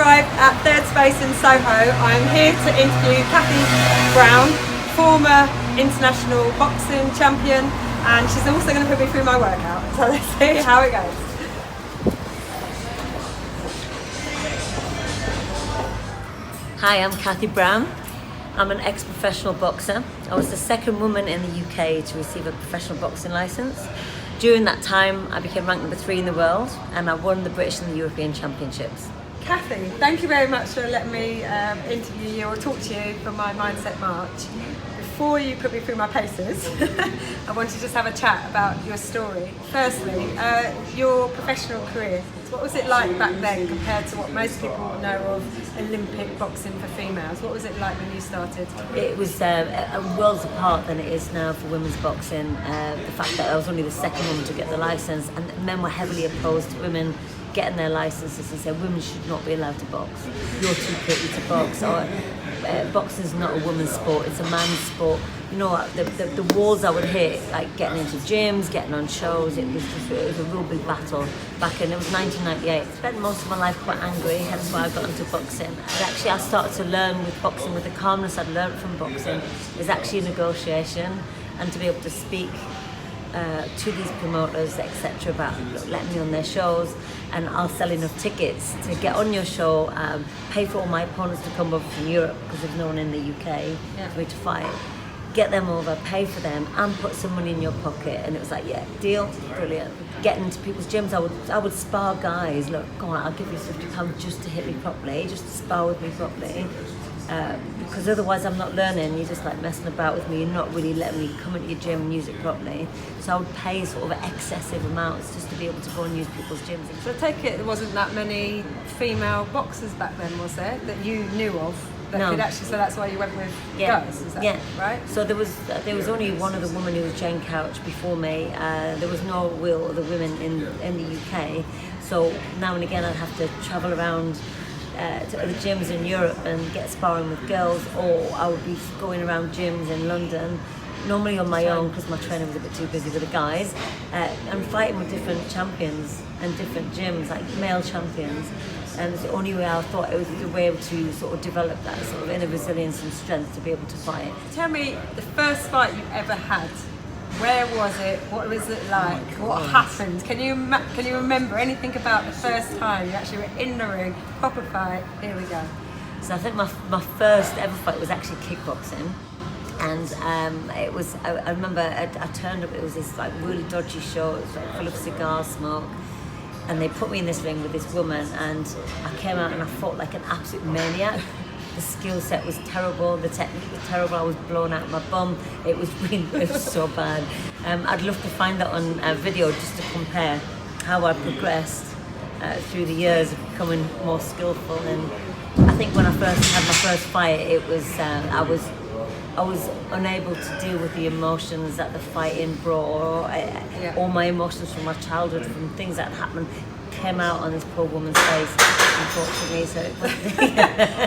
arrived at Third Space in Soho. I'm here to interview Cathy Brown, former international boxing champion, and she's also going to put me through my workout. So let's see how it goes. Hi, I'm Cathy Brown. I'm an ex-professional boxer. I was the second woman in the UK to receive a professional boxing licence. During that time, I became ranked number 3 in the world, and I won the British and the European Championships. Cathy, thank you very much for letting me interview you or talk to you for my Mindset March. Before you put me through my paces, I want to just have a chat about your story. Firstly, your professional career. What was it like back then compared to what most people know of Olympic boxing for females? What was it like when you started? It was worlds apart than it is now for women's boxing. The fact that I was only the second woman to get the licence, and men were heavily opposed to women getting their licences and said women should not be allowed to box. You're too pretty to box. Or boxing is not a woman's sport, it's a man's sport. You know what, the walls I would hit, like getting into gyms, getting on shows, it was a real big battle back in, it was 1998. I spent most of my life quite angry, hence why I got into boxing. And actually I started to learn with boxing, with the calmness I'd learned from boxing, is actually a negotiation, and to be able to speak to these promoters, etc., about letting me on their shows, and I'll sell enough tickets to get on your show, pay for all my opponents to come over from Europe because there's no one in the UK for me to fight, get them over, pay for them, and put some money in your pocket. And it was like, yeah, deal, brilliant. Getting into people's gyms, I would spar guys. Look, go on, I'll give you £50 just to hit me properly, just to spar with me properly. Because otherwise I'm not learning, you're just like messing about with me, you're not really letting me come into your gym and use it properly. So I would pay sort of excessive amounts just to be able to go and use people's gyms. So I take it there wasn't that many female boxers back then, was there, that you knew of? That could actually, so that's why you went with guys, is that right? So there was only one other woman who was Jane Couch before me. There was no real other women in the UK. So now and again I'd have to travel around to other gyms in Europe and get sparring with girls, or I would be going around gyms in London, normally on my own because my trainer was a bit too busy with the guys, and fighting with different champions and different gyms, like male champions. And it's the only way I thought it was the way to sort of develop that sort of inner resilience and strength to be able to fight. Tell me the first fight you ever had. Where was it? What was it like? What happened? Can you remember anything about the first time you actually were in the ring, proper fight? Here we go. So I think my first ever fight was actually kickboxing, and it was. I remember I turned up. It was this like really dodgy show. It was like full of cigar smoke, and they put me in this ring with this woman, and I came out and I fought like an absolute maniac. The skill set was terrible, the technique was terrible, I was blown out my bum, it was so bad. I'd love to find that on video just to compare how I progressed through the years of becoming more skillful. And I think when I first had my first fight, it was I was unable to deal with the emotions that the fighting brought, or all my emotions from my childhood, from things that happened, came out on this poor woman's face, unfortunately. So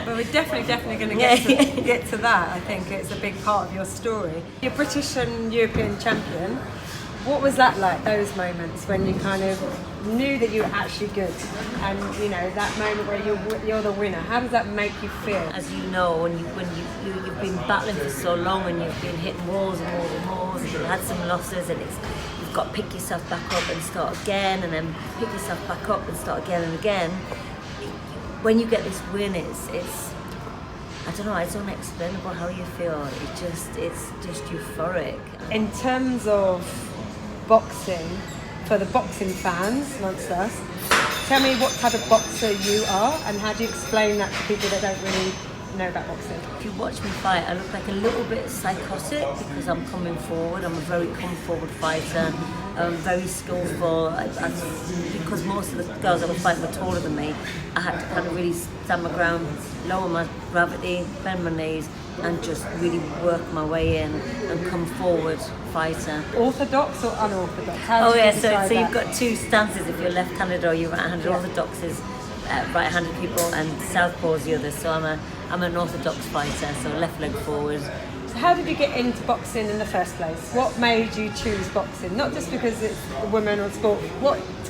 well, we're definitely going to get to that. I think it's a big part of your story. You're British and European champion. What was that like, those moments when you kind of knew that you were actually good, and you know that moment where you're the winner? How does that make you feel? As you know, when you've been battling for so long, and you've been hitting walls and walls and walls, and you've had some losses, and you've got to pick yourself back up and start again, and then pick yourself back up and start again and again. When you get this win, it's I don't know, it's unexplainable how you feel. It's just euphoric. In terms of boxing, for the boxing fans amongst us, tell me what type of boxer you are, and how do you explain that to people that don't really know about boxing? If you watch me fight, I look like a little bit psychotic because I'm coming forward. I'm a very come forward fighter. I'm very skillful. Because most of the girls I was fighting were taller than me, I had to kind of really stand my ground, lower my gravity, bend my knees, and just really work my way in and come forward fighter. Orthodox or unorthodox? So you've got two stances if you're left-handed or you're right-handed. Orthodox is right-handed people, and southpaw is the other. So I'm an orthodox fighter, so left leg forward, So how did you get into boxing in the first place? What made you choose boxing? Not just because it's a woman or sport.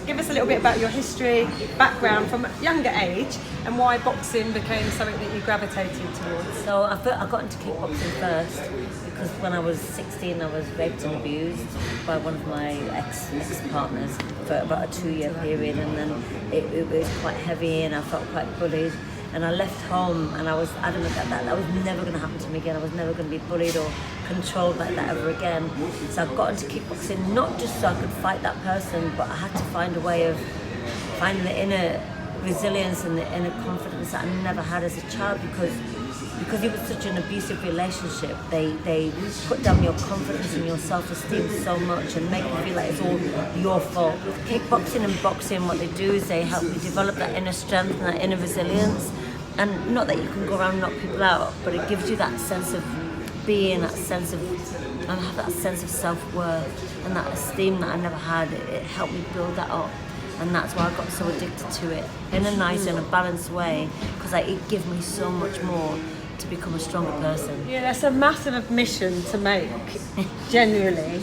Give us a little bit about your history, background from a younger age, and why boxing became something that you gravitated towards. So I got into kickboxing first because when I was 16 I was raped and abused by one of my ex-partners for about a 2-year period, and then it was quite heavy and I felt quite bullied. And I left home and I was adamant that was never going to happen to me again. I was never going to be bullied or controlled like that ever again. So I got into kickboxing not just so I could fight that person, but I had to find a way of finding the inner resilience and the inner confidence that I never had as a child, because it was such an abusive relationship. They put down your confidence and your self-esteem so much and make you feel like it's all your fault. With kickboxing and boxing, what they do is they help you develop that inner strength and that inner resilience. And not that you can go around and knock people out, but it gives you that sense of being, that sense of self-worth and that esteem that I never had. It helped me build that up. And that's why I got so addicted to it in a nice and a balanced way, because it gave me so much more to become a stronger person. Yeah, that's a massive admission to make, genuinely.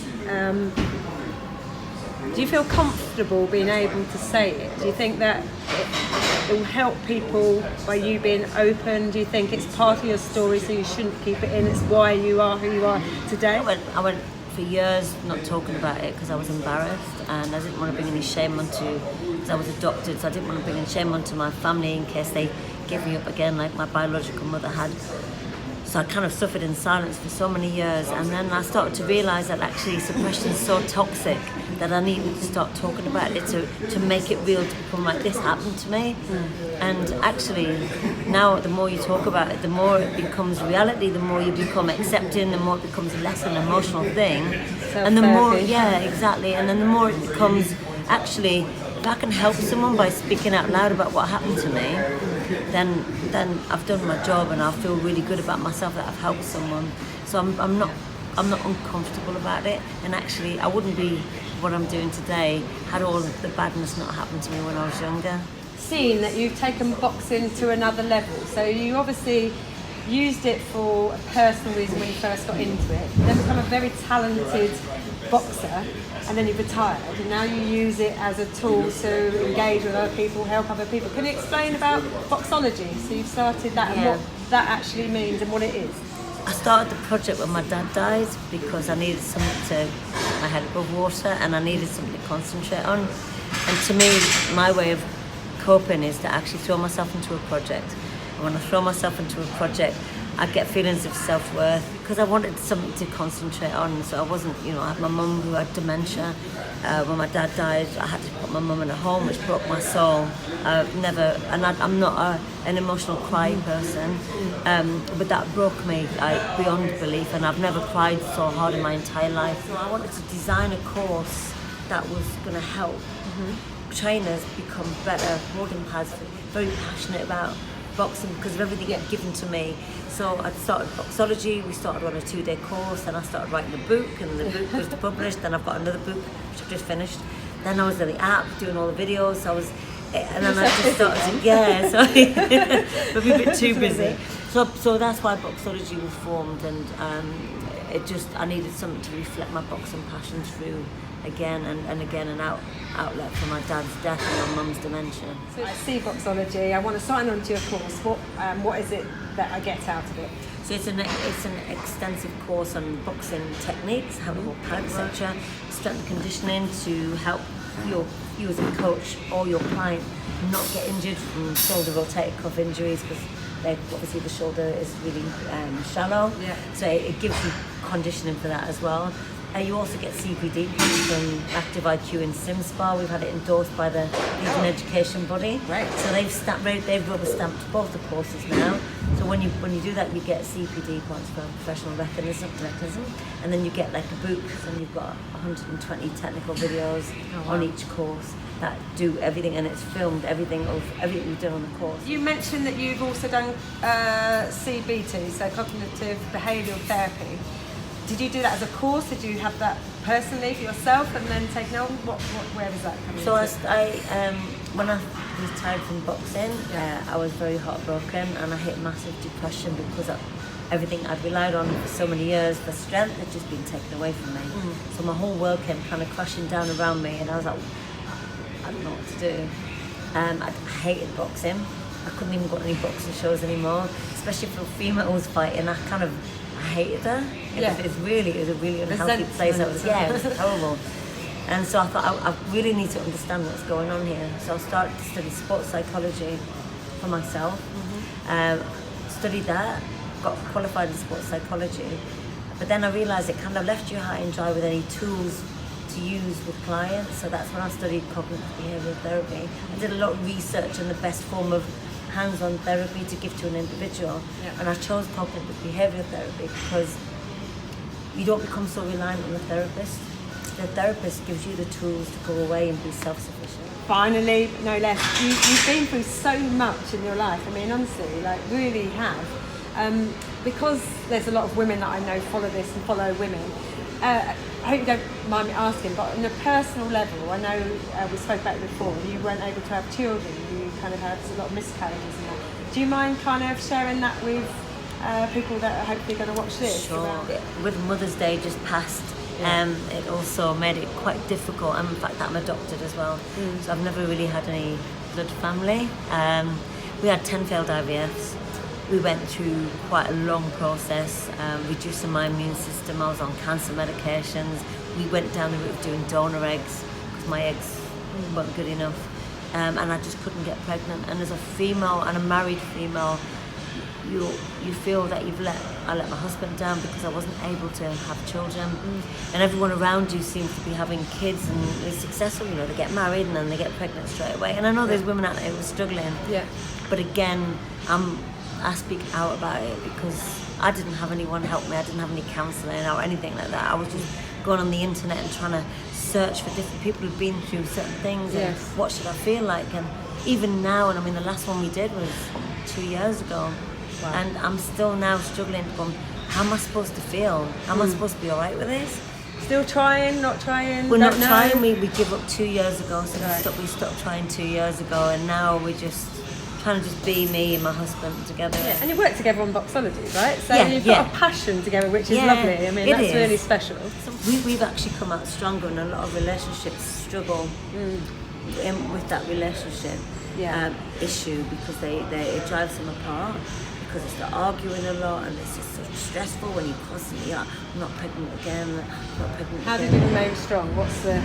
Do you feel comfortable being able to say it? Do you think that it will help people by you being open? Do you think it's part of your story so you shouldn't keep it in? It's why you are who you are today? I went for years not talking about it because I was embarrassed and I didn't want to bring any shame onto, because I was adopted, so I didn't want to bring any shame onto my family in case they gave me up again like my biological mother had. So I kind of suffered in silence for so many years, and then I started to realise that actually suppression is so toxic that I needed to start talking about it to make it real, to become like, this happened to me. And actually now the more you talk about it, the more it becomes reality, the more you become accepting, the more it becomes less an emotional thing. And the more, yeah, exactly, and then the more it becomes, actually, if I can help someone by speaking out loud about what happened to me, then I've done my job and I feel really good about myself that I've helped someone. So I'm not uncomfortable about it, and actually I wouldn't be what I'm doing today had all of the badness not happened to me when I was younger. Seen that you've taken boxing to another level, so you obviously used it for a personal reason when you first got into it, then become a very talented boxer, and then you retired, and now you use it as a tool to engage with other people, help other people. Can you explain about boxology? So you've started that, and what that actually means and what it is. I started the project when my dad died because I needed something to keep my head above water and I needed something to concentrate on. And to me, my way of coping is to actually throw myself into a project. And when I throw myself into a project, I get feelings of self-worth because I wanted something to concentrate on. So I wasn't, I had my mum who had dementia. When my dad died, I had to put my mum in a home, which broke my soul. I'm not an emotional crying person, but that broke me beyond belief, and I've never cried so hard in my entire life. So I wanted to design a course that was going to help trainers become better holding pads, very passionate about boxing because of everything it had given to me. So I started boxology, we started on a 2-day course, and I started writing a book, and the book was published. Then I've got another book which I've just finished. Then I was in the app doing all the videos. And then I just started to, sorry, but we're a bit too busy. So that's why boxology was formed, and I needed something to reflect my boxing passion through again and again, an outlet for my dad's death and my mum's dementia. So I see boxology, I want to sign on to your course. What is it that I get out of it? So it's an extensive course on boxing techniques, how to hold pad, etc., strength and conditioning to help you as a coach or your client not get injured from shoulder rotator cuff injuries, because obviously the shoulder is really shallow. Yeah. So it gives you conditioning for that as well. You also get CPD points from Active IQ and SimSpa. We've had it endorsed by the Legion Education Body. Right. So they've rubber stamped both the courses now. So when you do that, you get CPD points for professional mechanism, and then you get like a book, and you've got 120 technical videos on each course that do everything, and it's filmed everything we've done on the course. You mentioned that you've also done CBT, so cognitive behavioural therapy. Did you do that as a course? Did you have that personally for yourself and then taken on? Where was that coming from? So when I retired from boxing, I was very heartbroken and I hit massive depression because everything I'd relied on for so many years for strength had just been taken away from me. So my whole world came kind of crashing down around me, and I was like, I don't know what to do. I hated boxing. I couldn't even go to any boxing shows anymore, especially for females fighting. I hated her. It was a really unhealthy place. It was terrible. And so I thought, I really need to understand what's going on here. So I started to study sports psychology for myself. Studied that, got qualified in sports psychology. But then I realised it kind of left you high and dry with any tools to use with clients. So that's when I studied cognitive behavioural therapy. I did a lot of research on the best form of hands-on therapy to give to an individual. And I chose cognitive behavioural therapy because you don't become so reliant on the therapist. The therapist gives you the tools to go away and be self-sufficient. Finally, no less, you've been through so much in your life. I mean, honestly, like really have. Because there's a lot of women that I know follow this and follow women. I hope you don't mind me asking, but on a personal level, I know we spoke about it before, you weren't able to have children, you kind of had a lot of miscarriages and that. Do you mind kind of sharing that with people that are hopefully going to watch this? Sure. With Mother's Day just passed, it also made it quite difficult. And in fact, I'm adopted as well, so I've never really had any blood family. We had 10 failed IVFs. We went through quite a long process, reducing my immune system. I was on cancer medications. We went down the route of doing donor eggs because my eggs weren't good enough, and I just couldn't get pregnant. And as a female and a married female, you feel that I let my husband down because I wasn't able to have children, and everyone around you seems to be having kids and they're successful. You know, they get married and then they get pregnant straight away. And I know there's women out there who are struggling. But again, I speak out about it because I didn't have anyone help me. I didn't have any counselling or anything like that. I was just going on the internet and trying to search for different people who've been through certain things and what should I feel like. And even now, and I mean, the last one we did was 2 years ago. And I'm still now struggling to go, how am I supposed to feel? Am I supposed to be all right with this? Still trying, not trying? We're not trying. We give up 2 years ago, so we stopped trying 2 years ago, and now we're just trying to just be me and my husband together. And you work together on Boxology, right? So you've got a passion together, which is lovely. I mean, that's really special. So we've actually come out stronger, and a lot of relationships struggle with that relationship issue because it drives them apart. Because they start arguing a lot, and it's just so stressful when you constantly are, I'm not pregnant again, I'm not pregnant again. How did you remain strong? What's the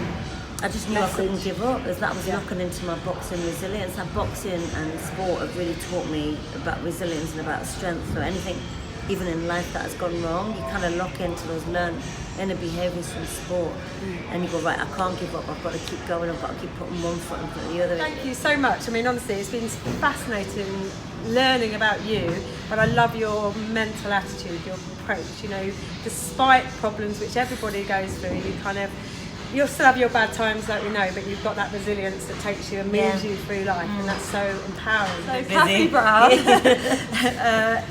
I just knew message? I couldn't give up, as that was knocking into my boxing resilience. And boxing and sport have really taught me about resilience and about strength. So anything, even in life that has gone wrong, you kind of lock into those learned inner behaviours from sport, and you go, right, I can't give up, I've got to keep going, I've got to keep putting one foot in front of the other. Thank you so much. I mean, honestly, it's been fascinating learning about you, but I love your mental attitude, your approach. You know, despite problems which everybody goes through, you'll still have your bad times, like we know, but you've got that resilience that takes you and moves you through life, and that's so empowering. So Cathy Brown,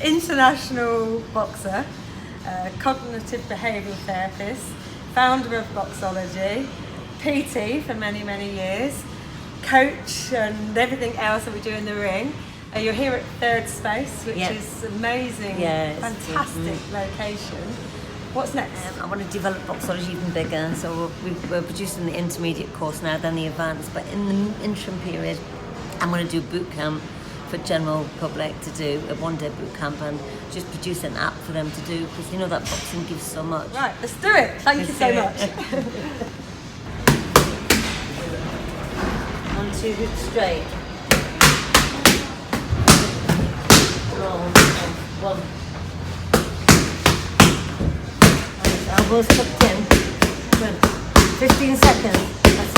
international boxer, cognitive behavioural therapist, founder of Boxology, PT for many, many years, coach and everything else that we do in the ring. You're here at Third Space, which is amazing, fantastic location. What's next? I want to develop Boxology even bigger, so we're producing the intermediate course now, then the advanced, but in the interim period I'm going to do boot camp for general public to do, a one-day boot camp, and just produce an app for them to do, because you know that boxing gives so much. Right, let's do it. Thank you so much. 1, 2, hip straight. Roll. 1. Elbows tucked in. Good. 15 seconds. That's